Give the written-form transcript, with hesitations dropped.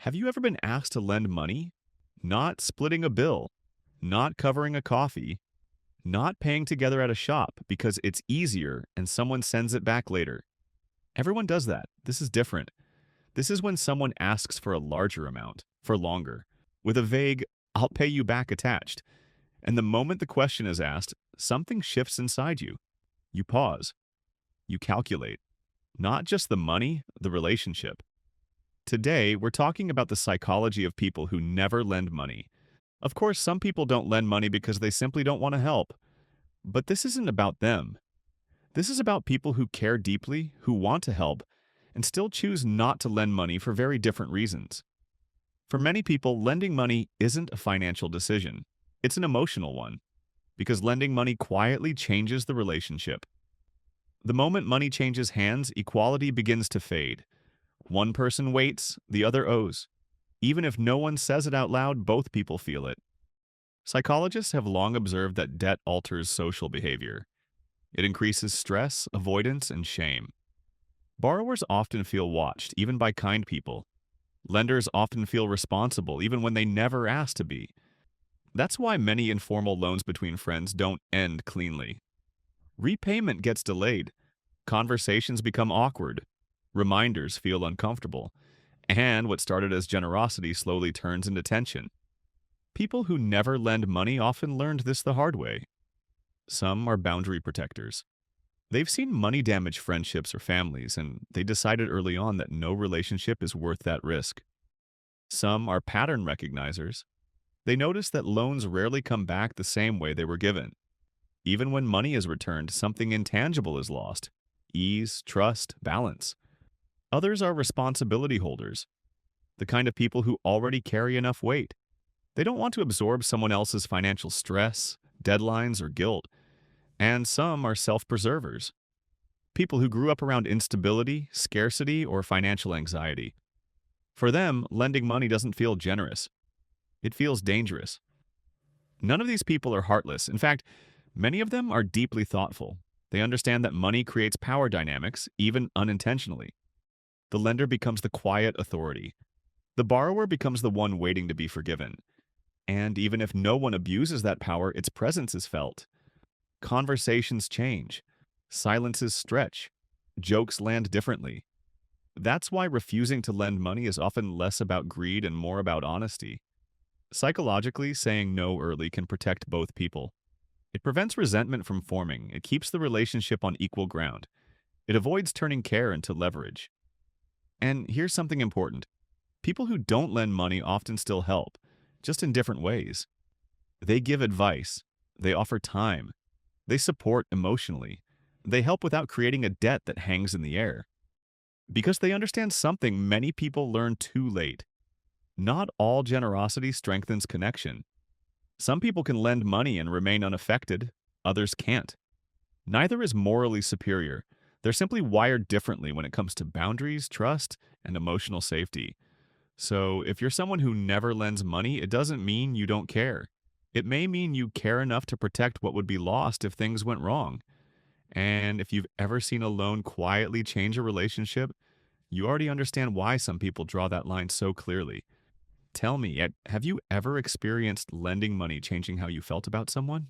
Have you ever been asked to lend money? Not splitting a bill, not covering a coffee, not paying together at a shop because it's easier and someone sends it back later. Everyone does that. This is different. This is when someone asks for a larger amount, for longer, with a vague, I'll pay you back attached. And the moment the question is asked, something shifts inside you. You pause. You calculate. Not just the money, the relationship. Today, we're talking about the psychology of people who never lend money. Of course, some people don't lend money because they simply don't want to help. But this isn't about them. This is about people who care deeply, who want to help, and still choose not to lend money for very different reasons. For many people, lending money isn't a financial decision. It's an emotional one, because lending money quietly changes the relationship. The moment money changes hands, equality begins to fade. One person waits, the other owes. Even if no one says it out loud, both people feel it. Psychologists have long observed that debt alters social behavior. It increases stress, avoidance, and shame. Borrowers often feel watched, even by kind people. Lenders often feel responsible, even when they never ask to be. That's why many informal loans between friends don't end cleanly. Repayment gets delayed. Conversations become awkward. Reminders feel uncomfortable. And what started as generosity slowly turns into tension. People who never lend money often learned this the hard way. Some are boundary protectors. They've seen money damage friendships or families, and they decided early on that no relationship is worth that risk. Some are pattern recognizers. They notice that loans rarely come back the same way they were given. Even when money is returned, something intangible is lost: ease, trust, balance. Others are responsibility holders, the kind of people who already carry enough weight. They don't want to absorb someone else's financial stress, deadlines, or guilt. And some are self-preservers, people who grew up around instability, scarcity, or financial anxiety. For them, lending money doesn't feel generous. It feels dangerous. None of these people are heartless. In fact, many of them are deeply thoughtful. They understand that money creates power dynamics, even unintentionally. The lender becomes the quiet authority. The borrower becomes the one waiting to be forgiven. And even if no one abuses that power, its presence is felt. Conversations change. Silences stretch. Jokes land differently. That's why refusing to lend money is often less about greed and more about honesty. Psychologically, saying no early can protect both people. It prevents resentment from forming. It keeps the relationship on equal ground. It avoids turning care into leverage. And here's something important. People who don't lend money often still help, just in different ways. They give advice. They offer time. They support emotionally. They help without creating a debt that hangs in the air. Because they understand something many people learn too late. Not all generosity strengthens connection. Some people can lend money and remain unaffected, others can't. Neither is morally superior. They're simply wired differently when it comes to boundaries, trust, and emotional safety. So, if you're someone who never lends money, it doesn't mean you don't care. It may mean you care enough to protect what would be lost if things went wrong. And if you've ever seen a loan quietly change a relationship, you already understand why some people draw that line so clearly. Tell me, have you ever experienced lending money changing how you felt about someone?